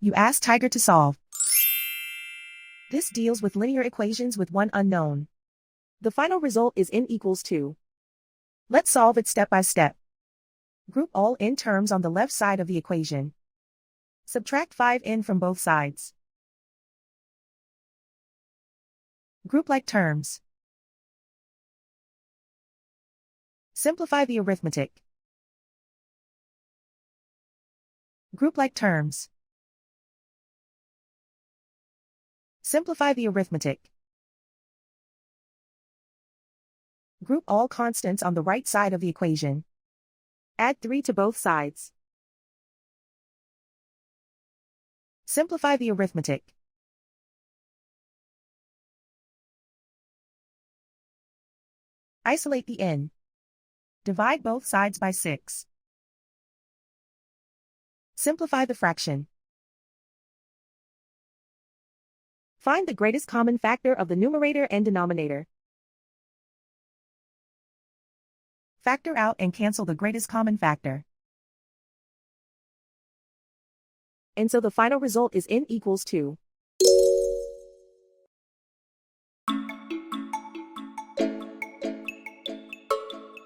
You ask Tiger to solve. This deals with linear equations with one unknown. The final result is n equals 2. Let's solve it step by step. Group all n terms on the left side of the equation. Subtract 5n from both sides. Group like terms. Simplify the arithmetic. Group like terms. Simplify the arithmetic. Group all constants on the right side of the equation. Add 3 to both sides. Simplify the arithmetic. Isolate the n. Divide both sides by 6. Simplify the fraction. Find the greatest common factor of the numerator and denominator. Factor out and cancel the greatest common factor. And so the final result is n equals 2.